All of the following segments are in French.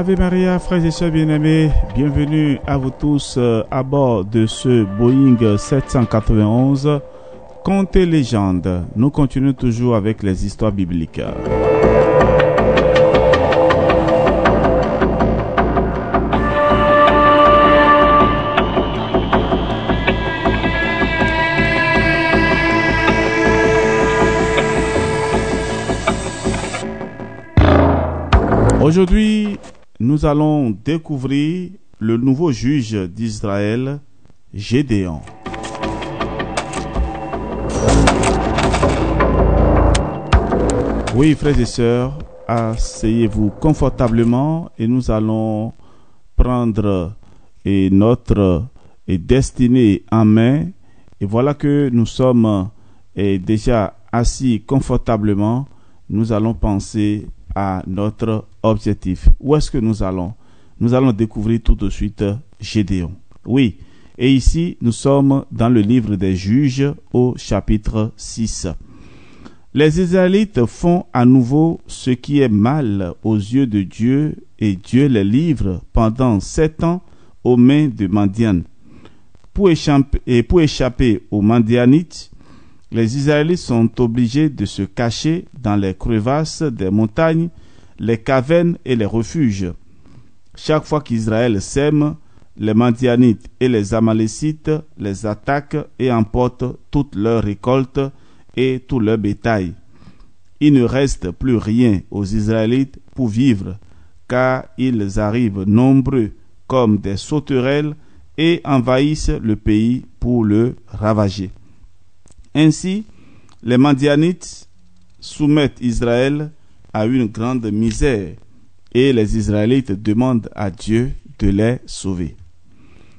Ave Maria, frères et sœurs bien-aimés, bienvenue à vous tous à bord de ce Boeing 791. Contes et légendes, nous continuons toujours avec les histoires bibliques. Aujourd'hui, nous allons découvrir le nouveau juge d'Israël, Gédéon. Oui, frères et sœurs, asseyez-vous confortablement et nous allons prendre notre destinée en main. Et voilà que nous sommes déjà assis confortablement. Nous allons penser à notre objectif. Où est-ce que nous allons? Nous allons découvrir tout de suite Gédéon. Oui, et ici, nous sommes dans le livre des Juges au chapitre 6. Les Israélites font à nouveau ce qui est mal aux yeux de Dieu et Dieu les livre pendant 7 ans aux mains de Madian. Pour échapper aux Madianites, les Israélites sont obligés de se cacher dans les crevasses des montagnes, les cavernes et les refuges. Chaque fois qu'Israël sème, les Madianites et les Amalécites les attaquent et emportent toute leur récolte et tout leur bétail. Il ne reste plus rien aux Israélites pour vivre, car ils arrivent nombreux comme des sauterelles et envahissent le pays pour le ravager. Ainsi, les Madianites soumettent Israël à une grande misère et les Israélites demandent à Dieu de les sauver.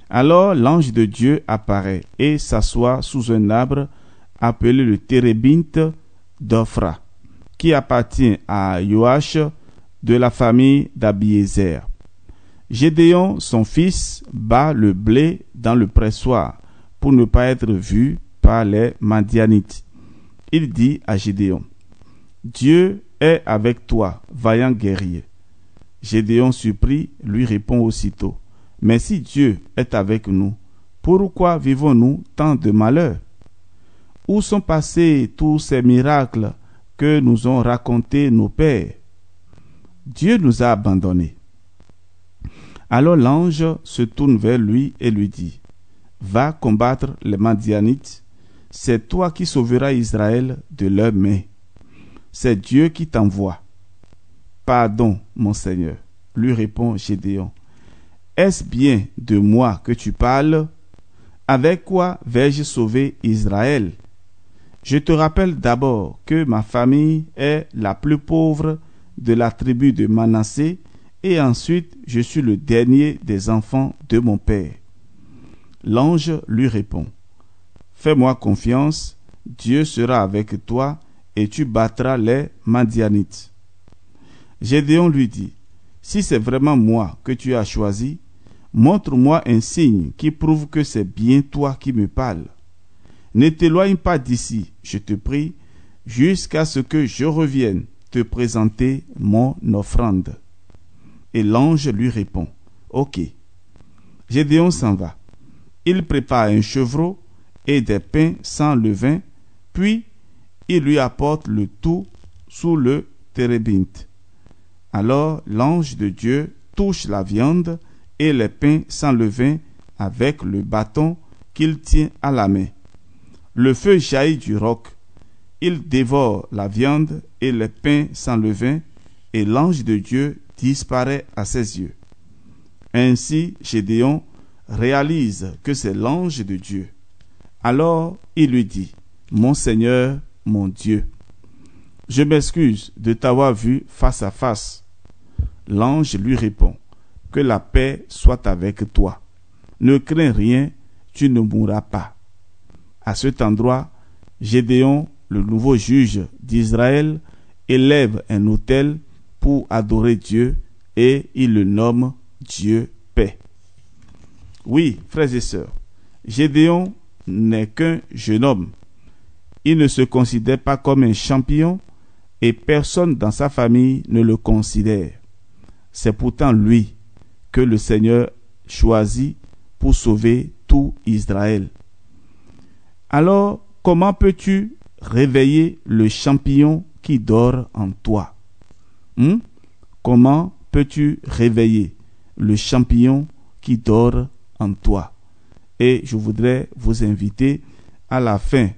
Alors l'ange de Dieu apparaît et s'assoit sous un arbre appelé le térébinthe d'Ophra, qui appartient à Joach de la famille d'Abiézer. Gédéon, son fils, bat le blé dans le pressoir pour ne pas être vu par les Madianites. Il dit à Gédéon: Dieu est avec toi, vaillant guerrier. Gédéon surpris lui répond aussitôt: Mais si Dieu est avec nous, pourquoi vivons-nous tant de malheurs? Où sont passés tous ces miracles que nous ont racontés nos pères? Dieu nous a abandonnés. Alors l'ange se tourne vers lui et lui dit: Va combattre les Madianites. C'est toi qui sauveras Israël de leurs mains. C'est Dieu qui t'envoie. Pardon, mon Seigneur, lui répond Gédéon. Est-ce bien de moi que tu parles? Avec quoi vais-je sauver Israël? Je te rappelle d'abord que ma famille est la plus pauvre de la tribu de Manassé et ensuite je suis le dernier des enfants de mon père. L'ange lui répond: Fais-moi confiance, Dieu sera avec toi et tu battras les Madianites. Gédéon lui dit: Si c'est vraiment moi que tu as choisi, montre-moi un signe qui prouve que c'est bien toi qui me parles. Ne t'éloigne pas d'ici, je te prie, jusqu'à ce que je revienne te présenter mon offrande. Et l'ange lui répond: Ok. Gédéon s'en va. Il prépare un chevreau et des pains sans levain, puis il lui apporte le tout sous le térébinthe. Alors l'ange de Dieu touche la viande et les pains sans levain avec le bâton qu'il tient à la main. Le feu jaillit du roc. Il dévore la viande et les pains sans levain, et l'ange de Dieu disparaît à ses yeux. Ainsi, Gédéon réalise que c'est l'ange de Dieu. Alors il lui dit: Mon Seigneur, mon Dieu, je m'excuse de t'avoir vu face à face. L'ange lui répond: Que la paix soit avec toi. Ne crains rien, tu ne mourras pas. À cet endroit, Gédéon, le nouveau juge d'Israël, élève un autel pour adorer Dieu et il le nomme Dieu paix. Oui, frères et sœurs, Gédéon n'est qu'un jeune homme. Il ne se considère pas comme un champion et personne dans sa famille ne le considère. C'est pourtant lui que le Seigneur choisit pour sauver tout Israël. Alors, comment peux-tu réveiller le champignon qui dort en toi? Comment peux-tu réveiller le champignon qui dort en toi? Et je voudrais vous inviter à la fin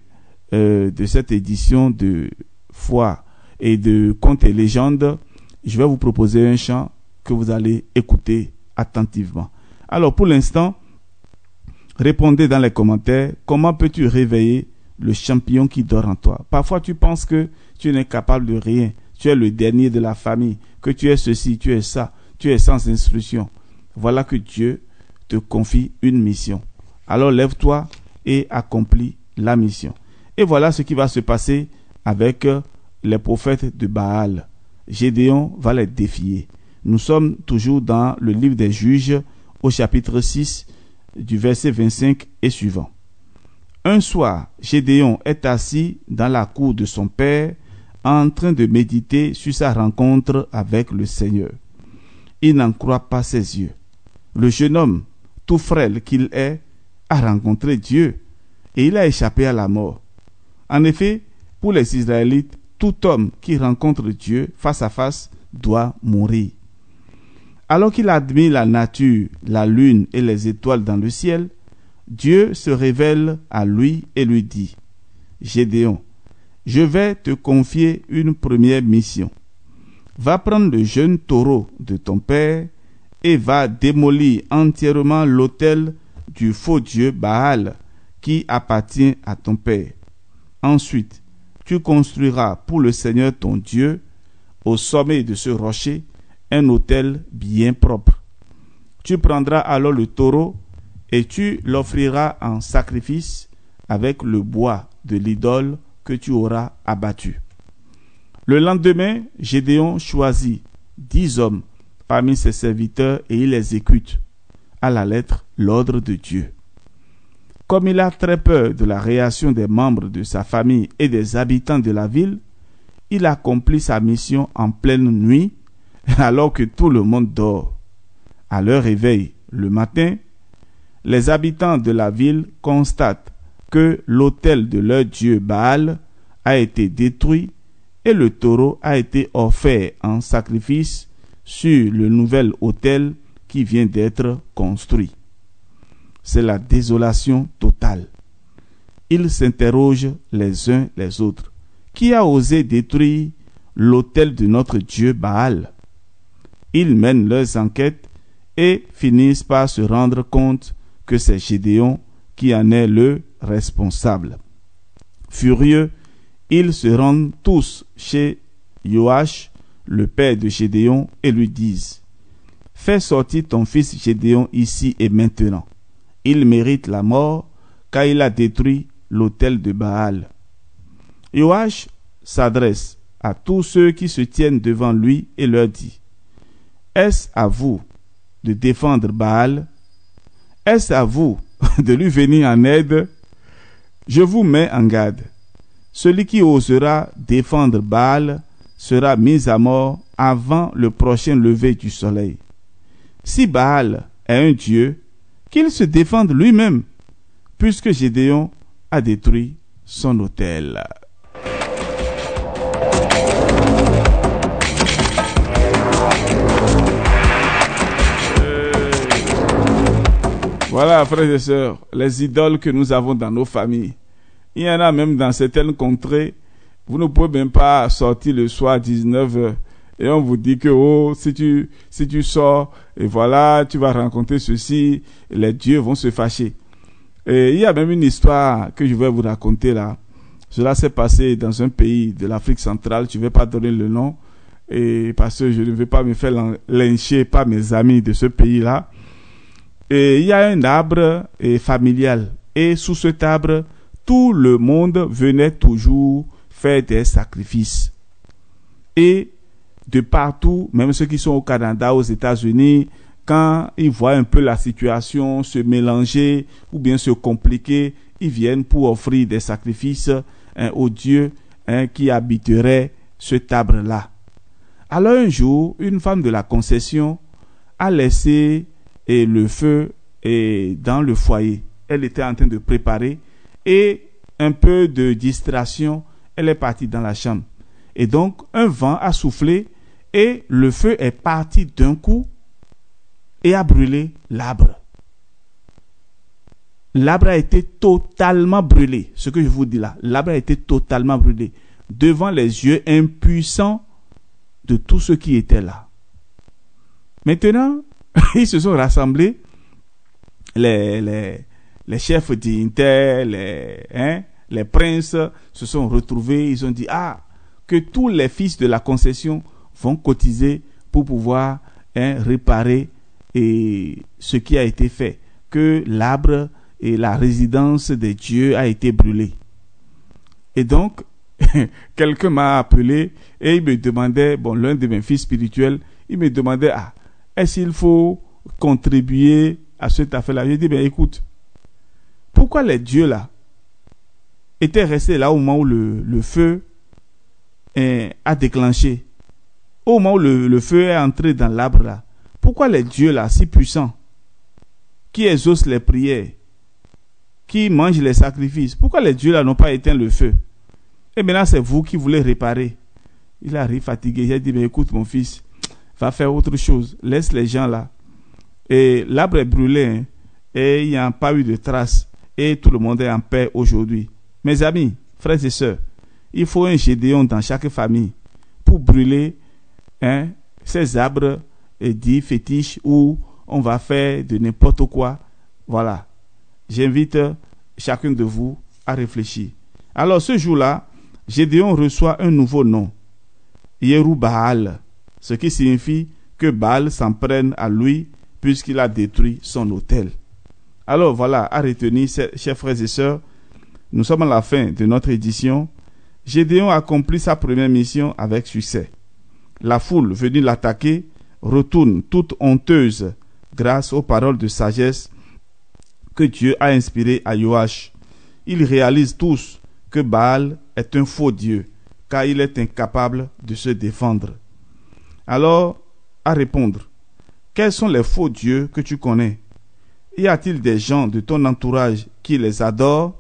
de cette édition de foi et de contes et légendes. Je vais vous proposer un chant que vous allez écouter attentivement. Alors pour l'instant, répondez dans les commentaires, comment peux-tu réveiller le champignon qui dort en toi? Parfois tu penses que tu n'es capable de rien, tu es le dernier de la famille, que tu es ceci, tu es ça, tu es sans instruction. Voilà que Dieu te confie une mission. Alors lève-toi et accomplis la mission. Et voilà ce qui va se passer avec les prophètes de Baal. Gédéon va les défier. Nous sommes toujours dans le livre des Juges au chapitre 6 du verset 25 et suivant. Un soir, Gédéon est assis dans la cour de son père en train de méditer sur sa rencontre avec le Seigneur. Il n'en croit pas ses yeux. Le jeune homme, tout frêle qu'il est, a rencontré Dieu et il a échappé à la mort. En effet, pour les Israélites, tout homme qui rencontre Dieu face à face doit mourir. Alors qu'il admire la nature, la lune et les étoiles dans le ciel, Dieu se révèle à lui et lui dit: Gédéon, je vais te confier une première mission. Va prendre le jeune taureau de ton père et va démolir entièrement l'autel du faux dieu Baal qui appartient à ton père. Ensuite, tu construiras pour le Seigneur ton Dieu, au sommet de ce rocher, un autel bien propre. Tu prendras alors le taureau et tu l'offriras en sacrifice avec le bois de l'idole que tu auras abattu. Le lendemain, Gédéon choisit 10 hommes parmi ses serviteurs et il exécute à la lettre l'ordre de Dieu. Comme il a très peur de la réaction des membres de sa famille et des habitants de la ville, il accomplit sa mission en pleine nuit alors que tout le monde dort. À leur réveil le matin, les habitants de la ville constatent que l'autel de leur dieu Baal a été détruit et le taureau a été offert en sacrifice sur le nouvel autel qui vient d'être construit. C'est la désolation totale. Ils s'interrogent les uns les autres. Qui a osé détruire l'autel de notre Dieu Baal? Ils mènent leurs enquêtes et finissent par se rendre compte que c'est Gédéon qui en est le responsable. Furieux, ils se rendent tous chez Joach, le père de Gédéon, et lui disent: Fais sortir ton fils Gédéon ici et maintenant. Il mérite la mort, car il a détruit l'autel de Baal. Joach s'adresse à tous ceux qui se tiennent devant lui et leur dit: Est-ce à vous de défendre Baal? Est-ce à vous de lui venir en aide? Je vous mets en garde. Celui qui osera défendre Baal sera mis à mort avant le prochain lever du soleil. Si Baal est un dieu, qu'il se défende lui-même, puisque Gédéon a détruit son autel. Voilà, frères et sœurs, les idoles que nous avons dans nos familles. Il y en a même dans certaines contrées. Vous ne pouvez même pas sortir le soir à 19h. Et on vous dit que si tu sors, et voilà, tu vas rencontrer ceci, les dieux vont se fâcher. Et il y a même une histoire que je vais vous raconter là. Cela s'est passé dans un pays de l'Afrique centrale. Je ne vais pas donner le nom, et parce que je ne vais pas me faire lyncher par mes amis de ce pays-là. Et il y a un arbre familial. Et sous cet arbre, tout le monde venait toujours faire des sacrifices. Et de partout, même ceux qui sont au Canada, aux États-Unis, quand ils voient un peu la situation se mélanger ou bien se compliquer, ils viennent pour offrir des sacrifices aux dieux qui habiteraient cet arbre-là. Alors un jour, une femme de la concession a laissé le feu dans le foyer. Elle était en train de préparer et un peu de distraction, elle est partie dans la chambre. Et donc, un vent a soufflé et le feu est parti d'un coup et a brûlé l'arbre. L'arbre a été totalement brûlé. Ce que je vous dis là, l'arbre a été totalement brûlé devant les yeux impuissants de tous ceux qui étaient là. Maintenant, ils se sont rassemblés, les chefs dignitaires, les princes se sont retrouvés, ils ont dit, que tous les fils de la concession vont cotiser pour pouvoir réparer ce qui a été fait, que l'arbre et la résidence des dieux a été brûlée. Et donc, quelqu'un m'a appelé et il me demandait, l'un de mes fils spirituels, il me demandait, est-ce qu'il faut contribuer à cette affaire-là? J'ai dit, écoute, pourquoi les dieux là étaient restés là au moment où le feu a déclenché, au moment où le feu est entré dans l'arbre là? Pourquoi les dieux là, si puissants, qui exaucent les prières, qui mangent les sacrifices, pourquoi les dieux là n'ont pas éteint le feu? Et maintenant c'est vous qui voulez réparer. Il arrive fatigué. J'ai dit, écoute mon fils, va faire autre chose, laisse les gens là. Et l'arbre est brûlé, et il n'y a pas eu de traces, et tout le monde est en paix aujourd'hui. Mes amis, frères et sœurs, il faut un Gédéon dans chaque famille pour brûler ces arbres dits fétiches où on va faire de n'importe quoi. Voilà. J'invite chacun de vous à réfléchir. Alors ce jour-là, Gédéon reçoit un nouveau nom, Yerub-Baal, ce qui signifie que Baal s'en prenne à lui puisqu'il a détruit son autel. Alors voilà, à retenir, chers frères et sœurs, nous sommes à la fin de notre édition. Gédéon accomplit sa première mission avec succès. La foule venue l'attaquer retourne toute honteuse grâce aux paroles de sagesse que Dieu a inspirées à Joach. Ils réalisent tous que Baal est un faux Dieu, car il est incapable de se défendre. Alors, à répondre, quels sont les faux dieux que tu connais? Y a-t-il des gens de ton entourage qui les adorent?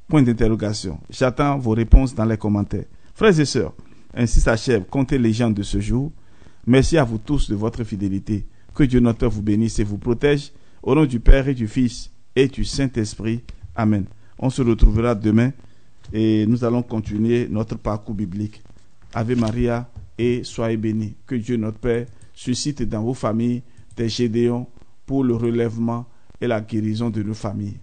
Point d'interrogation. J'attends vos réponses dans les commentaires. Frères et sœurs, ainsi s'achève Contes légendes de ce jour. Merci à vous tous de votre fidélité. Que Dieu notre Père vous bénisse et vous protège. Au nom du Père et du Fils et du Saint-Esprit. Amen. On se retrouvera demain et nous allons continuer notre parcours biblique. Ave Maria et soyez bénis. Que Dieu notre Père suscite dans vos familles des Gédéons pour le relèvement et la guérison de nos familles.